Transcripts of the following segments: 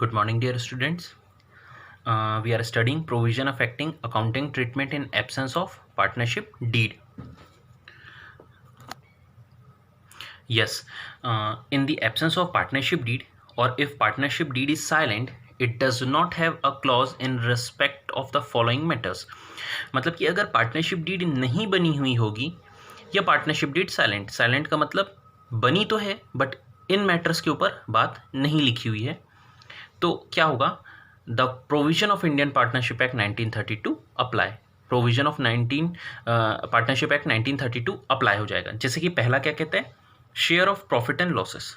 Good morning, dear students. We are studying provision affecting accounting treatment in absence of partnership deed. Yes, in the absence of partnership deed, or if partnership deed is silent, it does not have a clause in respect of the following matters. मतलब कि अगर partnership deed नहीं बनी हुई होगी या partnership deed silent का मतलब बनी तो है बट इन मैटर्स के ऊपर बात नहीं लिखी हुई है, तो क्या होगा? The provision of Indian Partnership Act 1932 apply. Provision of partnership Act 1932 apply हो जाएगा। जैसे कि पहला क्या कहता है, share of profit and losses.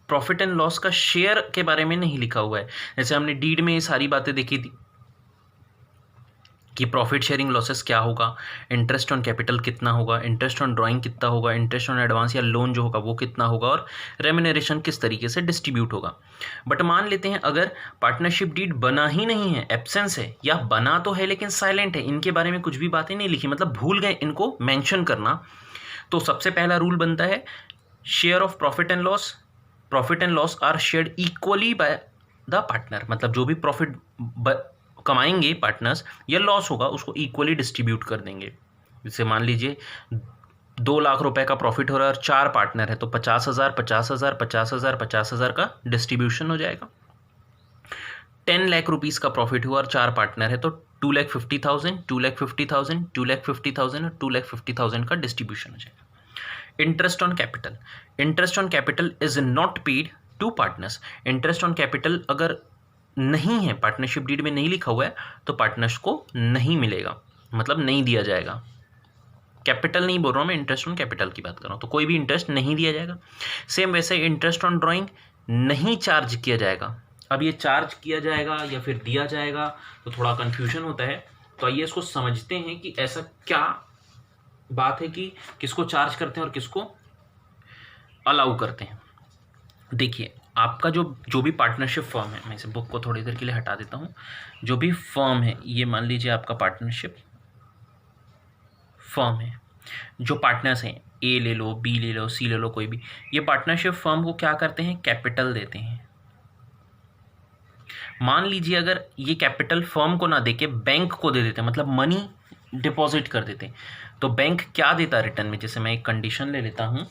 Profit and loss का शेयर के बारे में नहीं लिखा हुआ है। जैसे हमने डीड में ये सारी बातें देखी थी कि प्रॉफिट शेयरिंग लॉसेस क्या होगा, इंटरेस्ट ऑन कैपिटल कितना होगा, इंटरेस्ट ऑन ड्राइंग कितना होगा, इंटरेस्ट ऑन एडवांस या लोन जो होगा वो कितना होगा, और रेम्यूनरेशन किस तरीके से डिस्ट्रीब्यूट होगा। बट मान लेते हैं अगर पार्टनरशिप डीड बना ही नहीं है, एब्सेंस है, या बना तो है लेकिन साइलेंट है, इनके बारे में कुछ भी बातें नहीं लिखी, मतलब भूल गए इनको मेंशन करना, तो सबसे पहला रूल बनता है share of profit and loss are shared equally by the partner. मतलब जो भी प्रॉफिट कमाएंगे पार्टनर्स या लॉस होगा उसको इक्वली डिस्ट्रीब्यूट कर देंगे। जैसे मान लीजिए 2 लाख रुपए का प्रॉफिट हो रहा है और 4 पार्टनर है, तो 50,000 50,000 50,000 50,000 का डिस्ट्रीब्यूशन हो जाएगा। 10 लाख रुपीस का प्रॉफिट हुआ और 4 पार्टनर है, तो 2,50,000 2,50,000 2,50,000 और 2,50,000 का डिस्ट्रीब्यूशन हो जाएगा। Interest on capital is not paid to partners. Interest on capital अगर नहीं है, पार्टनरशिप डीड में नहीं लिखा हुआ है, तो पार्टनर्स को नहीं मिलेगा, मतलब नहीं दिया जाएगा। कैपिटल नहीं बोल रहा हूँ मैं, इंटरेस्ट ऑन कैपिटल की बात कर रहा हूँ, तो कोई भी इंटरेस्ट नहीं दिया जाएगा। सेम वैसे इंटरेस्ट ऑन ड्राइंग नहीं चार्ज किया जाएगा। अब ये चार्ज किया जाएगा या फिर दिया जाएगा तो थोड़ा कंफ्यूजन होता है, तो आइए इसको समझते हैं कि ऐसा क्या बात है कि किसको चार्ज करते हैं और किसको अलाउ करते हैं। देखिए, आपका जो भी पार्टनरशिप फर्म है, मैं इस बुक को थोड़ी देर के लिए हटा देता हूँ। जो भी फर्म है, ये मान लीजिए आपका पार्टनरशिप फर्म है, जो पार्टनर्स हैं, ए ले लो, बी ले लो, सी ले लो, कोई भी, ये पार्टनरशिप फर्म को क्या करते हैं, कैपिटल देते हैं। मान लीजिए अगर ये कैपिटल फर्म को ना देके बैंक को दे देते हैं, मतलब मनी डिपॉजिट कर देते हैं, तो बैंक क्या देता है रिटर्न में। जैसे मैं एक कंडीशन ले लेता हूँ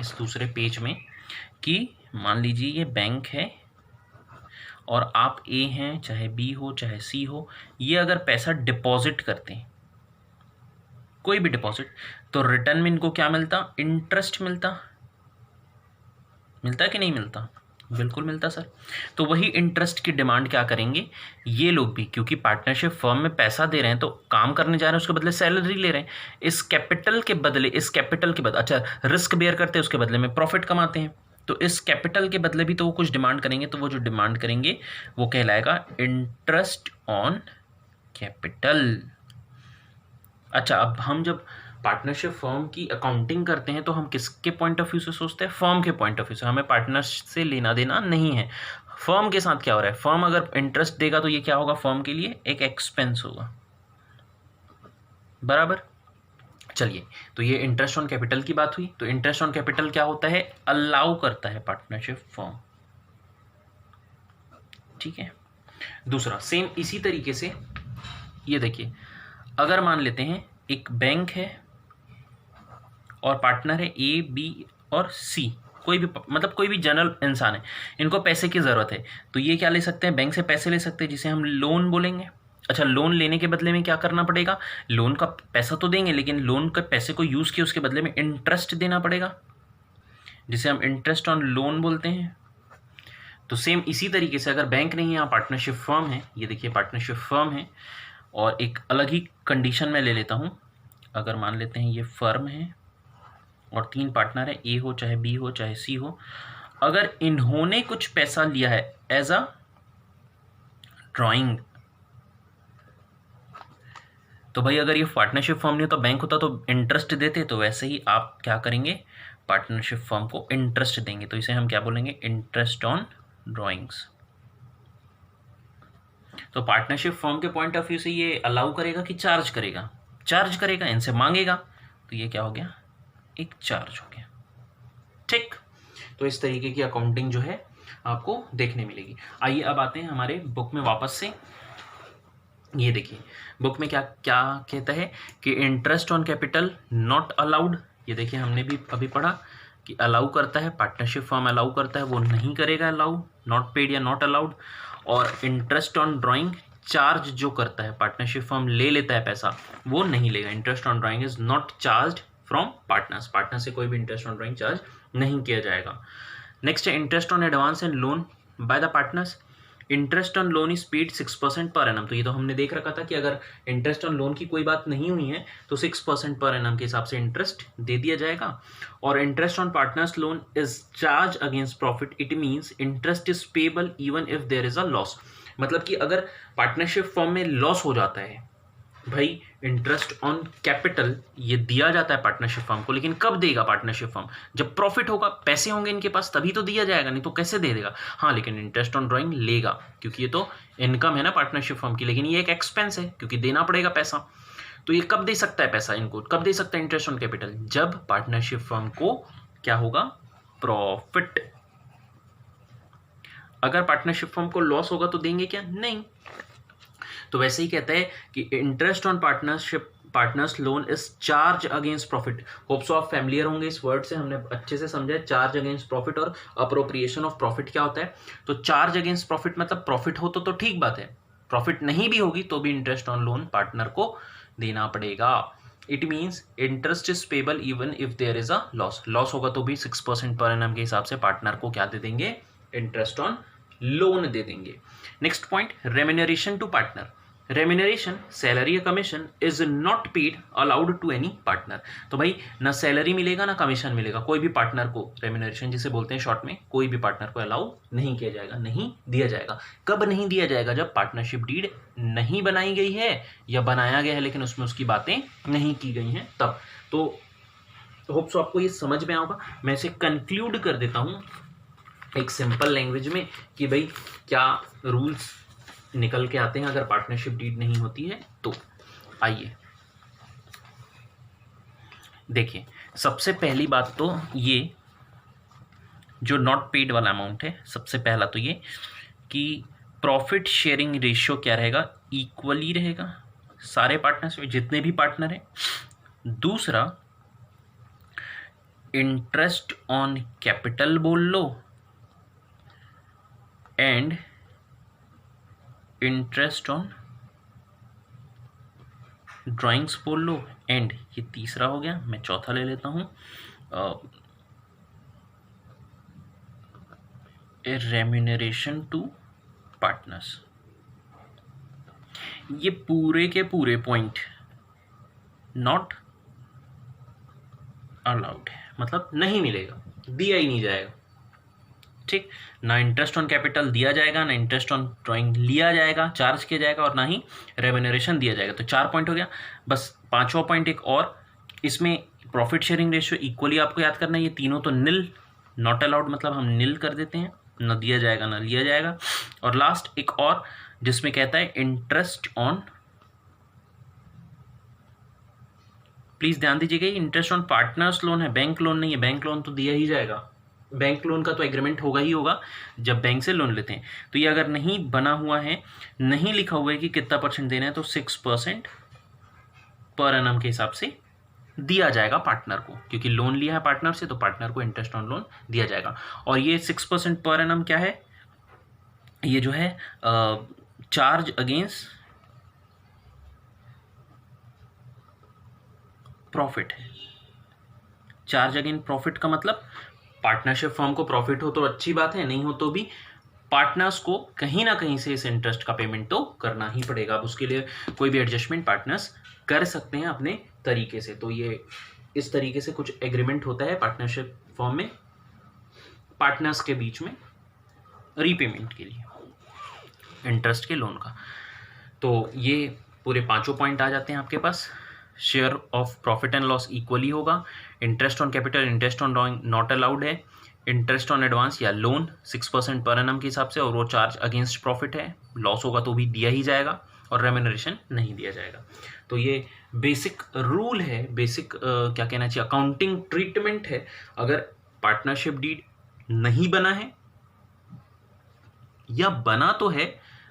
इस दूसरे पेज में कि मान लीजिए ये बैंक है और आप ए हैं, चाहे बी हो चाहे सी हो, ये अगर पैसा डिपॉजिट करते हैं, कोई भी डिपॉजिट, तो रिटर्न में इनको क्या मिलता, इंटरेस्ट मिलता कि नहीं मिलता? बिल्कुल मिलता सर। तो वही इंटरेस्ट की डिमांड क्या करेंगे ये लोग भी, क्योंकि पार्टनरशिप फर्म में पैसा दे रहे हैं तो काम करने जा रहे हैं, उसके बदले सैलरी ले रहे हैं। इस कैपिटल के बदले अच्छा रिस्क बेयर करते हैं, उसके बदले में प्रॉफिट कमाते हैं, तो इस कैपिटल के बदले भी तो वो कुछ डिमांड करेंगे, तो वो जो डिमांड करेंगे वो कहलाएगा इंटरेस्ट ऑन कैपिटल। अच्छा, अब हम जब पार्टनरशिप फर्म की अकाउंटिंग करते हैं तो हम किसके पॉइंट ऑफ व्यू से सोचते हैं? फर्म के पॉइंट ऑफ व्यू से। हमें पार्टनर्स से लेना देना नहीं है। फर्म के साथ क्या हो रहा है, फर्म अगर इंटरेस्ट देगा तो ये क्या होगा, फर्म के लिए एक एक्सपेंस होगा, बराबर। चलिए, तो ये इंटरेस्ट ऑन कैपिटल की बात हुई। तो इंटरेस्ट ऑन कैपिटल क्या होता है, अलाउ करता है पार्टनरशिप फर्म, ठीक है। दूसरा सेम इसी तरीके से, ये देखिए, अगर मान लेते हैं एक बैंक है और पार्टनर है ए बी और सी, कोई भी, मतलब कोई भी जनरल इंसान है, इनको पैसे की ज़रूरत है, तो ये क्या ले सकते हैं, बैंक से पैसे ले सकते हैं, जिसे हम लोन बोलेंगे। अच्छा, लोन लेने के बदले में क्या करना पड़ेगा, लोन का पैसा तो देंगे लेकिन लोन के पैसे को यूज़ किए उसके बदले में इंटरेस्ट देना पड़ेगा, जिसे हम इंटरेस्ट ऑन लोन बोलते हैं। तो सेम इसी तरीके से अगर बैंक नहीं है, यहाँ पार्टनरशिप फर्म है, ये देखिए पार्टनरशिप फर्म है, और एक अलग ही कंडीशन में ले लेता हूँ। अगर मान लेते हैं ये फर्म है और 3 पार्टनर है, ए हो चाहे बी हो चाहे सी हो, अगर इन्होंने कुछ पैसा लिया है एज अ ड्राइंग, तो भाई अगर ये पार्टनरशिप फर्म नहीं होता, बैंक होता तो इंटरेस्ट देते, तो वैसे ही आप क्या करेंगे, पार्टनरशिप फर्म को इंटरेस्ट देंगे, तो इसे हम क्या बोलेंगे, इंटरेस्ट ऑन ड्राइंग्स। तो पार्टनरशिप फर्म के पॉइंट ऑफ व्यू से ये अलाउ करेगा कि चार्ज करेगा? चार्ज करेगा, इनसे मांगेगा, तो ये क्या हो गया, एक चार्ज हो गया, ठीक। तो इस तरीके की अकाउंटिंग जो है आपको देखने मिलेगी। आइए अब आते हैं हमारे बुक में वापस से। ये देखिए बुक में क्या क्या कहता है कि interest on capital not allowed. ये देखिए हमने भी अभी पढ़ा कि अलाउ करता है, पार्टनरशिप फॉर्म अलाउ करता है, वो नहीं करेगा अलाउ, नॉट पेड या नॉट अलाउड। और इंटरेस्ट ऑन ड्राइंग चार्ज जो करता है, पार्टनरशिप फॉर्म ले लेता है पैसा, वो नहीं लेगा। Interest on drawing is not charge from partners, partner से कोई भी इंटरेस्ट ऑन ड्राइंग चार्ज नहीं किया जाएगा। नेक्स्ट है interest on advance and loan by the partners. Interest on loan is paid 6% per annum. तो ये तो हमने देख रखा था कि अगर इंटरेस्ट ऑन लोन की कोई बात नहीं हुई है तो 6% पर एनम के हिसाब से इंटरेस्ट दे दिया जाएगा। और interest on partners loan is charge against profit. It means interest is payable even if there is a loss. मतलब कि अगर पार्टनरशिप फॉर्म में लॉस हो जाता है, भाई इंटरेस्ट ऑन कैपिटल ये दिया जाता है पार्टनरशिप फर्म को, लेकिन कब देगा पार्टनरशिप फर्म? जब प्रॉफिट होगा, पैसे होंगे इनके पास, तभी तो दिया जाएगा, नहीं तो कैसे दे देगा। हाँ, लेकिन इंटरेस्ट ऑन ड्राइंग लेगा क्योंकि ये तो इनकम है ना पार्टनरशिप फर्म की, लेकिन ये एक एक्सपेंस है क्योंकि देना पड़ेगा पैसा। तो ये कब दे सकता है पैसा इनको, कब दे सकता है इंटरेस्ट ऑन कैपिटल? जब पार्टनरशिप फर्म को क्या होगा? प्रॉफिट। अगर पार्टनरशिप फर्म को लॉस होगा तो देंगे क्या? नहीं। तो वैसे ही कहता है कि interest on partners loan is charge against profit. Hopes आप फैमिलियर होंगे इस वर्ड से, हमने अच्छे से समझा है चार्ज अगेंस्ट प्रॉफिट और अप्रोप्रिएशन ऑफ प्रॉफिट क्या होता है। तो चार्ज अगेंस्ट प्रॉफिट मतलब प्रॉफिट हो तो ठीक बात है, प्रॉफिट नहीं भी होगी तो भी इंटरेस्ट ऑन लोन पार्टनर को देना पड़ेगा। It means interest is payable even if there is a loss. Loss होगा तो भी 6% पर एनम के हिसाब से पार्टनर को क्या दे देंगे? इंटरेस्ट ऑन लोन दे देंगे। Next point, remuneration to partner. Remuneration, salary या commission is not paid allowed to any partner. तो भाई ना सैलरी मिलेगा ना कमीशन मिलेगा, कोई भी पार्टनर को, रेम्यूनरेशन जिसे बोलते हैं शॉर्ट में, कोई भी पार्टनर को अलाउ नहीं किया जाएगा, नहीं दिया जाएगा। कब नहीं दिया जाएगा? जब पार्टनरशिप डीड नहीं बनाई गई है या बनाया गया है लेकिन उसमें उसकी बातें नहीं की गई हैं तब। तो होप सो आपको ये समझ में आएगा। मैं इसे कंक्लूड कर देता हूँ एक सिंपल लैंग्वेज में कि भाई क्या रूल्स निकल के आते हैं अगर पार्टनरशिप डीड नहीं होती है तो। आइए देखिए, सबसे पहली बात तो ये जो नॉट पेड वाला अमाउंट है, सबसे पहला तो ये कि प्रॉफिट शेयरिंग रेशियो क्या रहेगा? इक्वली रहेगा सारे पार्टनर्स में, जितने भी पार्टनर हैं। दूसरा, इंटरेस्ट ऑन कैपिटल बोल लो एंड इंटरेस्ट ऑन ड्राइंग्स बोल लो एंड, ये तीसरा हो गया, मैं चौथा ले लेता हूं, रेम्यूनरेशन टू पार्टनर्स। ये पूरे के पूरे पॉइंट नॉट अलाउड है, मतलब नहीं मिलेगा, दिया ही नहीं जाएगा। ठीक, ना इंटरेस्ट ऑन कैपिटल दिया जाएगा, ना इंटरेस्ट ऑन ड्राइंग लिया जाएगा, चार्ज किया जाएगा, और ना ही रेम्यूनरेशन दिया जाएगा। तो 4 पॉइंट हो गया। बस 5वां पॉइंट एक और, इसमें प्रॉफिट शेयरिंग रेशियो इक्वली आपको याद करना है। ये तीनों तो निल, नॉट अलाउड मतलब हम निल कर देते हैं, ना दिया जाएगा ना लिया जाएगा। और लास्ट एक और जिसमें कहता है इंटरेस्ट ऑन, प्लीज ध्यान दीजिएगा, इंटरेस्ट ऑन पार्टनर्स लोन है, बैंक लोन नहीं है। बैंक लोन तो दिया ही जाएगा, बैंक लोन का तो एग्रीमेंट होगा ही होगा जब बैंक से लोन लेते हैं। तो ये अगर नहीं बना हुआ है, नहीं लिखा हुआ है कि कितना परसेंट देना है, तो 6% पर एनम के हिसाब से दिया जाएगा पार्टनर को, क्योंकि लोन लिया है पार्टनर से तो पार्टनर को इंटरेस्ट ऑन लोन दिया जाएगा। और ये 6% पर एनम क्या है? ये जो है चार्ज अगेंस्ट प्रॉफिट है। चार्ज अगेंस्ट प्रॉफिट का मतलब पार्टनरशिप फर्म को प्रॉफिट हो तो अच्छी बात है, नहीं हो तो भी पार्टनर्स को कहीं ना कहीं से इस इंटरेस्ट का पेमेंट तो करना ही पड़ेगा। अब उसके लिए कोई भी एडजस्टमेंट पार्टनर्स कर सकते हैं अपने तरीके से। तो ये इस तरीके से कुछ एग्रीमेंट होता है पार्टनरशिप फर्म में पार्टनर्स के बीच में रीपेमेंट के लिए इंटरेस्ट के लोन का। तो ये पूरे 5 पॉइंट आ जाते हैं आपके पास। Share of profit and loss equally होगा, interest on capital, interest on drawing not allowed है, इंटरेस्ट ऑन एडवांस या लोन 6% पर एनम के हिसाब से, और वो चार्ज अगेंस्ट प्रॉफिट है, लॉस होगा तो भी दिया ही जाएगा, और रेम्यूनरेशन नहीं दिया जाएगा। तो ये बेसिक रूल है, बेसिक क्या कहना चाहिए, अकाउंटिंग ट्रीटमेंट है। अगर पार्टनरशिप डीड नहीं बना है या बना तो है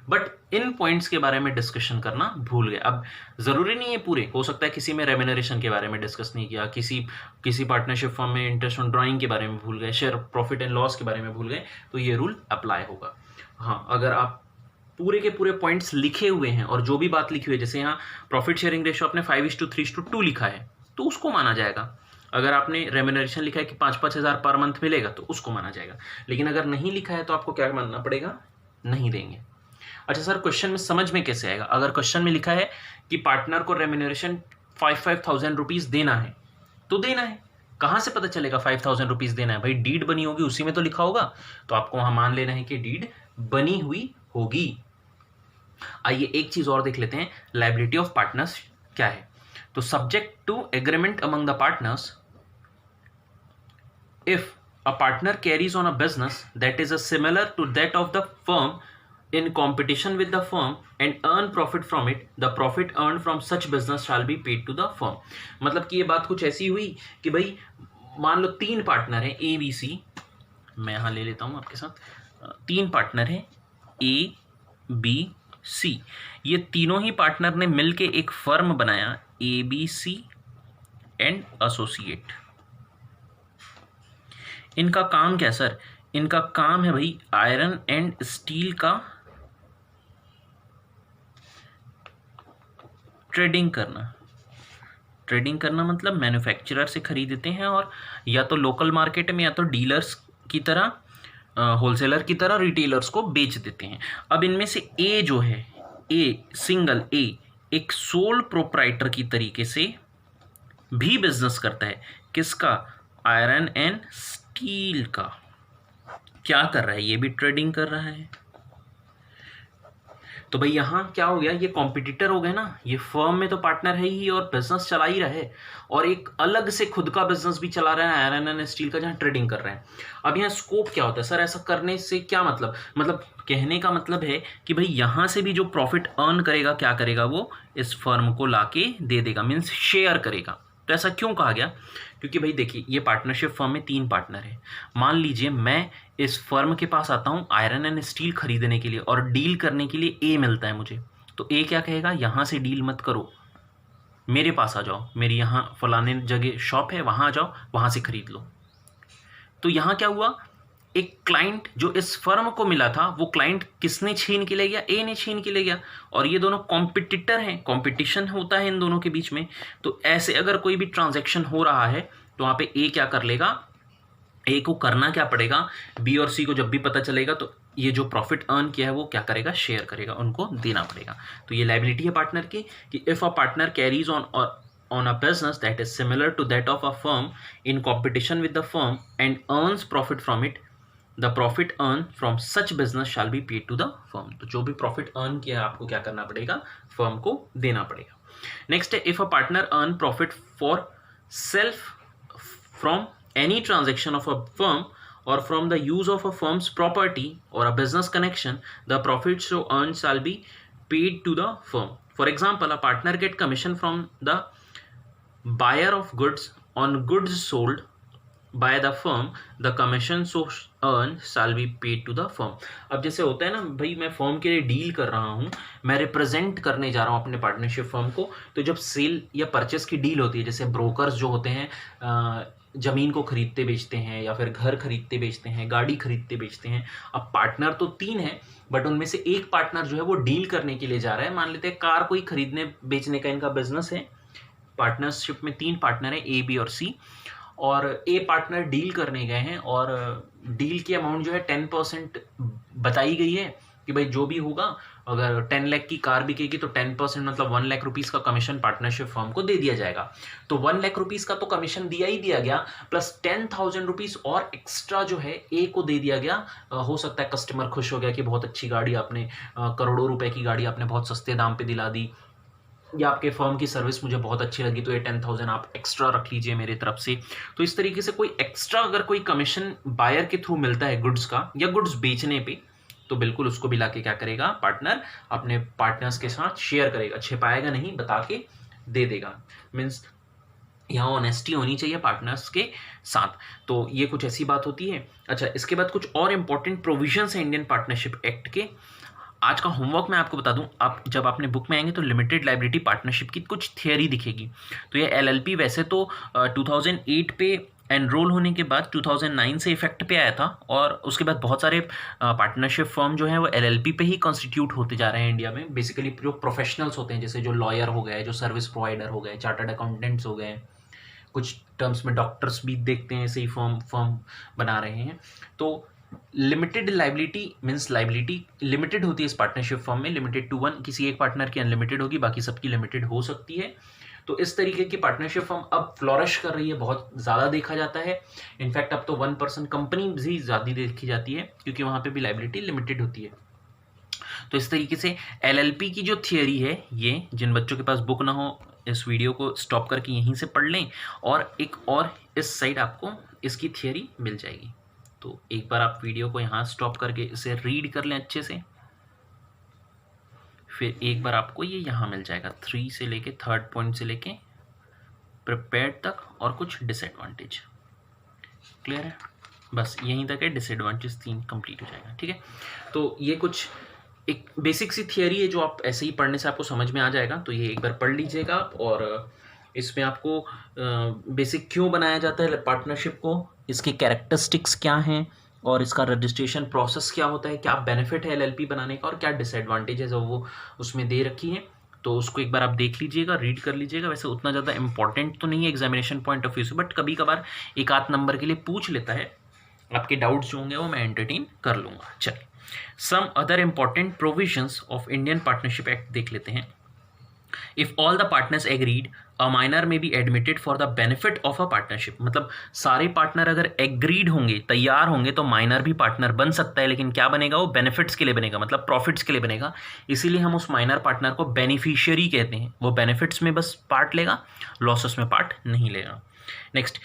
बट इन पॉइंट्स के बारे में डिस्कशन करना भूल गए। अब ज़रूरी नहीं है पूरे, हो सकता है किसी में रेम्यूनरेशन के बारे में डिस्कस नहीं किया, किसी पार्टनरशिप फर्म में इंटरेस्ट ऑन ड्राइंग के बारे में भूल गए, शेयर प्रॉफिट एंड लॉस के बारे में भूल गए, तो ये रूल अप्लाई होगा। हाँ, अगर आप पूरे के पूरे पॉइंट्स लिखे हुए हैं और जो भी बात लिखी हुई है, जैसे यहाँ प्रॉफिट शेयरिंग रेशियो आपने 5:3:2 लिखा है तो उसको माना जाएगा। अगर आपने रेम्यूनरेशन लिखा है कि 5-5 हज़ार पर मंथ मिलेगा तो उसको माना जाएगा। लेकिन अगर नहीं लिखा है तो आपको क्या मानना पड़ेगा, नहीं देंगे। अच्छा सर, क्वेश्चन में समझ में कैसे आएगा? अगर क्वेश्चन में लिखा है कि पार्टनर को रेम्यूनरेशन 5,000 रुपीज़ देना है तो देना है। कहाँ से पता चलेगा 5,000 रुपीज़ देना है? भाई डीड बनी होगी, उसी में तो लिखा होगा, तो आपको वहाँ मान लेना है कि डीड बनी हुई होगी। आइए एक चीज़ और देख लेते हैं, लायबिलिटी ऑफ पार्टनर्स क्या है। तो subject to agreement among the partners, if a partner carries on a business that is similar to that of the firm in competition with the firm and earn profit from it, the profit earned from such business shall be paid to the firm। मतलब कि ये बात कुछ ऐसी हुई कि भाई मान लो 3 पार्टनर हैं ए बी सी, मैं यहाँ ले लेता हूँ आपके साथ, 3 पार्टनर हैं ए बी सी, ये तीनों ही पार्टनर ने मिलके एक फर्म बनाया A B C and associate. इनका काम क्या सर? इनका काम है भाई आयरन एंड स्टील का ट्रेडिंग करना। ट्रेडिंग करना मतलब मैन्युफैक्चरर से खरीदते हैं और या तो लोकल मार्केट में या तो डीलर्स की तरह, होलसेलर की तरह रिटेलर्स को बेच देते हैं। अब इनमें से ए जो है, ए सिंगल ए एक सोल प्रोप्राइटर की तरीके से भी बिजनेस करता है। किसका? आयरन एंड स्टील का। क्या कर रहा है? ये भी ट्रेडिंग कर रहा है। तो भाई यहाँ क्या हो गया, ये कॉम्पिटिटर हो गए ना, ये फर्म में तो पार्टनर है ही और बिजनेस चला ही रहा है, और एक अलग से खुद का बिजनेस भी चला रहा है आयरन एंड स्टील का, जहाँ ट्रेडिंग कर रहे हैं। अब यहाँ स्कोप क्या होता है सर? ऐसा करने से क्या मतलब कहने का मतलब है कि भाई यहाँ से भी जो प्रॉफिट अर्न करेगा क्या करेगा, वो इस फर्म को लाके दे देगा, मीन्स शेयर करेगा। तो ऐसा क्यों कहा गया? क्योंकि भाई देखिए, ये पार्टनरशिप फर्म में 3 पार्टनर है। मान लीजिए मैं इस फर्म के पास आता हूँ आयरन एंड स्टील खरीदने के लिए और डील करने के लिए ए मिलता है मुझे, तो ए क्या कहेगा, यहाँ से डील मत करो, मेरे पास आ जाओ, मेरी यहाँ फलाने जगह शॉप है, वहाँ आ जाओ, वहाँ से खरीद लो। तो यहाँ क्या हुआ, एक क्लाइंट जो इस फर्म को मिला था वो क्लाइंट किसने छीन के ले गया? ए ने छीन के ले गया। और ये दोनों कॉम्पिटिटर हैं, कॉम्पिटिशन होता है इन दोनों के बीच में। तो ऐसे अगर कोई भी ट्रांजैक्शन हो रहा है तो वहाँ पे ए क्या कर लेगा, ए को करना क्या पड़ेगा, बी और सी को जब भी पता चलेगा तो ये जो प्रॉफिट अर्न किया है वो क्या करेगा, शेयर करेगा, उनको देना पड़ेगा। तो ये लायबिलिटी है पार्टनर की कि if a partner carries on a business that is similar to that of a firm in competition with the firm and earns profit from it, the profit earned from such business shall be paid to the firm। तो जो भी profit earn किया आपको क्या करना पड़ेगा, firm को देना पड़ेगा। नेक्स्ट है, if a partner earn profit for self from any transaction of a firm or from the use of a firm's property or a business connection, the profits so earned shall be paid to the firm। For example, a partner get commission from the buyer of goods on goods sold by the firm, the commission so earned shall be paid to the firm। अब जैसे होता है ना भाई, मैं firm के लिए deal कर रहा हूँ, मैं रिप्रेजेंट करने जा रहा हूँ अपने पार्टनरशिप फर्म को, तो जब सेल या परचेस की डील होती है, जैसे ब्रोकर्स जो होते हैं ज़मीन को खरीदते बेचते हैं या फिर घर खरीदते बेचते हैं, गाड़ी खरीदते बेचते हैं। अब पार्टनर तो 3 हैं बट उनमें से एक पार्टनर जो है वो डील करने के लिए जा रहा है। मान लेते हैं कार कोई खरीदने बेचने का इनका बिजनेस है। पार्टनरशिप में 3 पार्टनर हैं, ए बी और सी, और ए पार्टनर डील करने गए हैं और डील की अमाउंट जो है 10% बताई गई है कि भाई जो भी होगा, अगर 10 लाख की कार बिकेगी तो 10% मतलब 1 लाख रुपीज़ का कमीशन पार्टनरशिप फर्म को दे दिया जाएगा। तो 1 लाख रुपीज़ का तो कमीशन दिया ही दिया गया, प्लस 10,000 रुपीज़ और एक्स्ट्रा जो है ए को दे दिया गया। हो सकता है कस्टमर खुश हो गया कि बहुत अच्छी गाड़ी आपने, करोड़ों रुपए की गाड़ी आपने बहुत सस्ते दाम पे दिला दी, या आपके फर्म की सर्विस मुझे बहुत अच्छी लगी, तो ये 10,000 आप एक्स्ट्रा रख लीजिए मेरे तरफ से। तो इस तरीके से कोई एक्स्ट्रा अगर कोई कमीशन बायर के थ्रू मिलता है गुड्स का या गुड्स बेचने पे, तो बिल्कुल उसको भी लाके क्या करेगा, पार्टनर अपने पार्टनर्स के साथ शेयर करेगा, छिपाएगा नहीं, बता के दे देगा। मीन्स यहाँ ऑनेस्टी होनी चाहिए पार्टनर्स के साथ। तो ये कुछ ऐसी बात होती है। अच्छा, इसके बाद कुछ और इंपॉर्टेंट प्रोविजंस हैं इंडियन पार्टनरशिप एक्ट के। आज का होमवर्क मैं आपको बता दूं, आप जब आपने बुक में आएंगे तो लिमिटेड लाइबिलिटी पार्टनरशिप की कुछ थियरी दिखेगी। तो ये एलएलपी वैसे तो 2008 पे एनरोल होने के बाद 2009 से इफेक्ट पे आया था, और उसके बाद बहुत सारे पार्टनरशिप फर्म जो है वो एलएलपी पे ही कॉन्स्टिट्यूट होते जा रहे हैं इंडिया में। बेसिकली जो प्रोफेशनल्स होते हैं, जैसे जो लॉयर हो गए, जो सर्विस प्रोवाइडर हो गए, चार्टर्ड अकाउंटेंट्स हो गए, कुछ टर्म्स में डॉक्टर्स भी देखते हैं, ऐसे ही फर्म बना रहे हैं। तो limited liability means liability limited होती है इस पार्टनरशिप फर्म में, लिमिटेड टू वन। किसी एक पार्टनर की अनलिमिटेड होगी, बाकी सबकी लिमिटेड हो सकती है। तो इस तरीके की पार्टनरशिप फर्म अब फ्लोरिश कर रही है, बहुत ज़्यादा देखा जाता है। इनफैक्ट अब तो 1% कंपनी भी ज़्यादा देखी जाती है, क्योंकि वहाँ पे भी लाइबिलिटी लिमिटेड होती है। तो इस तरीके से एलएलपी की जो थियरी है, ये जिन बच्चों के पास बुक ना हो, इस वीडियो को स्टॉप करके यहीं से पढ़ लें, और एक और इस साइड आपको इसकी थियरी मिल जाएगी। तो एक बार आप वीडियो को यहाँ स्टॉप करके इसे रीड कर लें अच्छे से, फिर एक बार आपको ये यहाँ मिल जाएगा 3 से लेके 3rd पॉइंट से लेके प्रिपेयर्ड तक, और कुछ डिसएडवांटेज। क्लियर है? बस यहीं तक है, डिसएडवांटेज 3 कंप्लीट हो जाएगा। ठीक है, तो ये कुछ एक बेसिक सी थियरी है जो आप ऐसे ही पढ़ने से आपको समझ में आ जाएगा। तो ये एक बार पढ़ लीजिएगा आप, और इसमें आपको बेसिक क्यों बनाया जाता है पार्टनरशिप को, इसके कैरेक्टरिस्टिक्स क्या हैं, और इसका रजिस्ट्रेशन प्रोसेस क्या होता है, क्या बेनिफिट है एलएलपी बनाने का, और क्या डिसएडवांटेज है जो वो उसमें दे रखी है। तो उसको एक बार आप देख लीजिएगा, रीड कर लीजिएगा। वैसे उतना ज़्यादा इंपॉर्टेंट तो नहीं है एग्जामिनेशन पॉइंट ऑफ व्यू से, बट कभी कभार एक आध नंबर के लिए पूछ लेता है। आपके डाउट्स जो होंगे वो मैं एंटरटेन कर लूँगा। चलिए, some other important provisions of Indian Partnership Act देख लेते हैं। If all the partners agreed, a minor may be admitted for the benefit of a partnership. मतलब सारे पार्टनर अगर एग्रीड होंगे, तैयार होंगे, तो माइनर भी पार्टनर बन सकता है, लेकिन क्या बनेगा, वो बेनिफिट्स के लिए बनेगा, मतलब प्रॉफिट्स के लिए बनेगा। इसीलिए हम उस माइनर पार्टनर को बेनिफिशियरी कहते हैं। वो बेनिफिट्स में बस पार्ट लेगा, लॉसेस में पार्ट नहीं लेगा। Next,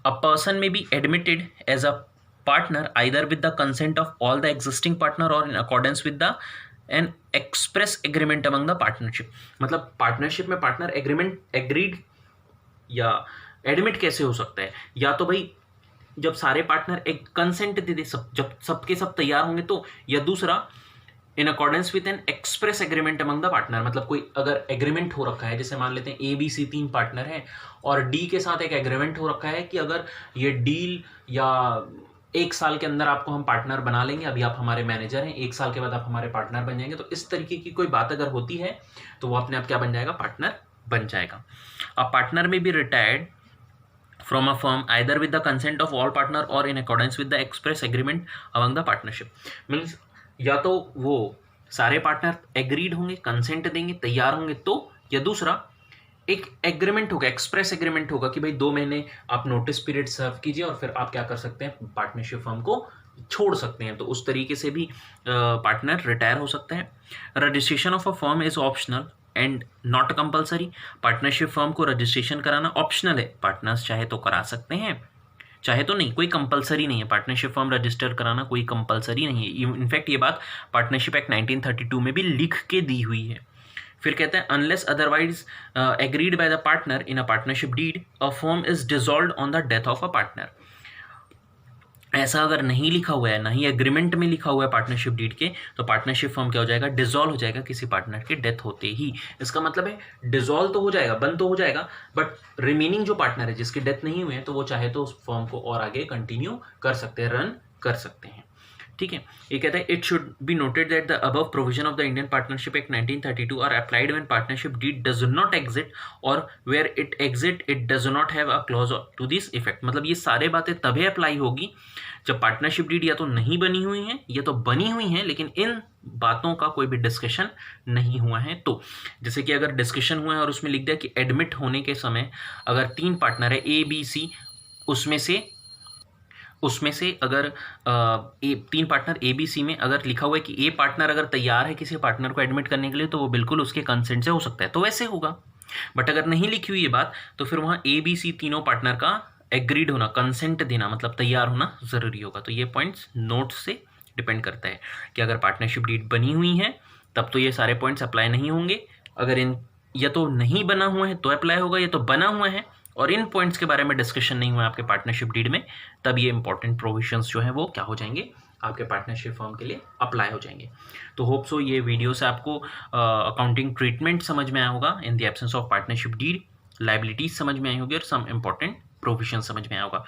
a person may be admitted as a partner either with the consent of all the existing partner or in accordance with the an express agreement among the partnership। मतलब partnership में partner agreed या admit कैसे हो सकता है, या तो भाई जब सारे पार्टनर एक कंसेंट दे दे, जब सबके सब तैयार होंगे तो, या दूसरा in accordance with N express agreement among the partner. मतलब कोई अगर एग्रीमेंट हो रखा है, जैसे मान लेते हैं ABC 3 पार्टनर हैं, और डी के साथ एक एग्रीमेंट हो रखा है कि अगर ये डील या 1 साल के अंदर आपको हम पार्टनर बना लेंगे, अभी आप हमारे मैनेजर हैं, 1 साल के बाद आप हमारे पार्टनर बन जाएंगे। तो इस तरीके की कोई बात अगर होती है तो वो अपने आप क्या बन जाएगा, पार्टनर बन जाएगा। अब पार्टनर में भी retired from a firm either with the consent of all partner or in accordance with the express agreement among the partnership। Means या तो वो सारे पार्टनर एग्रीड होंगे, कंसेंट देंगे, तैयार होंगे तो, या दूसरा एक एग्रीमेंट होगा, एक्सप्रेस एग्रीमेंट होगा कि भाई 2 महीने आप नोटिस पीरियड सर्व कीजिए और फिर आप क्या कर सकते हैं, पार्टनरशिप फर्म को छोड़ सकते हैं। तो उस तरीके से भी पार्टनर रिटायर हो सकते हैं। Registration of a firm is optional and not compulsory. Partnership firm को रजिस्ट्रेशन कराना ऑप्शनल है, पार्टनर्स चाहे तो करा सकते हैं, चाहे तो नहीं, कोई कंपलसरी नहीं है। पार्टनरशिप फर्म रजिस्टर कराना कोई कंपलसरी नहीं है। इनफैक्ट ये बात पार्टनरशिप एक्ट 1932 में भी लिख के दी हुई है। फिर कहते हैं unless otherwise agreed by the partner in a partnership deed, a firm is dissolved on the death of a partner. ऐसा अगर नहीं लिखा हुआ है, ना ही एग्रीमेंट में लिखा हुआ है पार्टनरशिप डीड के, तो पार्टनरशिप फर्म क्या हो जाएगा, डिसॉल्व हो जाएगा किसी पार्टनर के डेथ होते ही। इसका मतलब है डिसॉल्व तो हो जाएगा, बंद तो हो जाएगा, बट रिमेनिंग जो पार्टनर है जिसकी डेथ नहीं हुई है, तो वो चाहे तो उस फर्म को और आगे कंटिन्यू कर सकते हैं, रन कर सकते हैं। ठीक है, ये कहता है it should be noted that the above provision of the Indian Partnership Act 1932 are applied when partnership deed does not exist और where it exist it does not have a clause to this effect. मतलब ये सारे बातें तभी apply होगी जब partnership deed या तो नहीं बनी हुई है या तो बनी हुई है लेकिन इन बातों का कोई भी डिस्कशन नहीं हुआ है। तो जैसे कि अगर डिस्कशन हुआ है और उसमें लिख दिया कि एडमिट होने के समय अगर 3 पार्टनर है ABC, उसमें से अगर 3 पार्टनर ABC में अगर लिखा हुआ है कि A पार्टनर अगर तैयार है किसी पार्टनर को एडमिट करने के लिए, तो वो बिल्कुल उसके कंसेंट से हो सकता है, तो वैसे होगा। बट अगर नहीं लिखी हुई ये बात, तो फिर वहाँ ABC तीनों पार्टनर का एग्रीड होना, कंसेंट देना, मतलब तैयार होना ज़रूरी होगा। तो ये पॉइंट्स नोट से डिपेंड करता है कि अगर पार्टनरशिप डीड बनी हुई है तब तो ये सारे पॉइंट्स अप्लाई नहीं होंगे, अगर इन या तो नहीं बना हुआ है तो अप्लाई होगा, या तो बना हुआ है और इन पॉइंट्स के बारे में डिस्कशन नहीं हुआ आपके पार्टनरशिप डीड में, तब ये इंपॉर्टेंट प्रोविजंस जो हैं वो क्या हो जाएंगे, आपके पार्टनरशिप फर्म के लिए अप्लाई हो जाएंगे। तो होप सो ये वीडियो से आपको अकाउंटिंग ट्रीटमेंट समझ में आया होगा in the absence of partnership deed, liabilities समझ में आई होगी और सम इंपॉर्टेंट प्रोविजन समझ में आया होगा।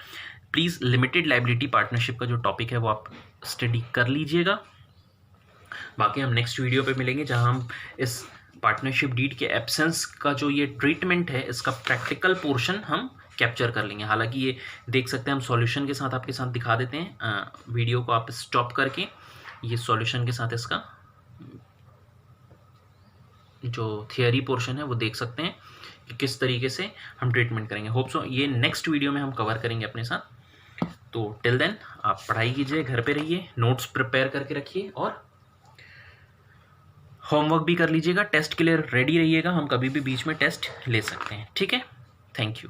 प्लीज़ लिमिटेड लाइबिलिटी पार्टनरशिप का जो टॉपिक है वो आप स्टडी कर लीजिएगा। बाकी हम नेक्स्ट वीडियो पे मिलेंगे जहां हम इस पार्टनरशिप डीड के एब्सेंस का जो ये ट्रीटमेंट है इसका प्रैक्टिकल पोर्शन हम कैप्चर कर लेंगे। हालांकि ये देख सकते हैं हम सॉल्यूशन के साथ आपके साथ दिखा देते हैं, वीडियो को आप स्टॉप करके ये सॉल्यूशन के साथ इसका जो थियरी पोर्शन है वो देख सकते हैं कि किस तरीके से हम ट्रीटमेंट करेंगे। होप सो ये नेक्स्ट वीडियो में हम कवर करेंगे अपने साथ। तो टिल देन आप पढ़ाई कीजिए, घर पे रहिए, नोट्स प्रिपेयर करके रखिए और होमवर्क भी कर लीजिएगा। टेस्ट के लिए रेडी रहिएगा, हम कभी भी बीच में टेस्ट ले सकते हैं। ठीक है, थैंक यू।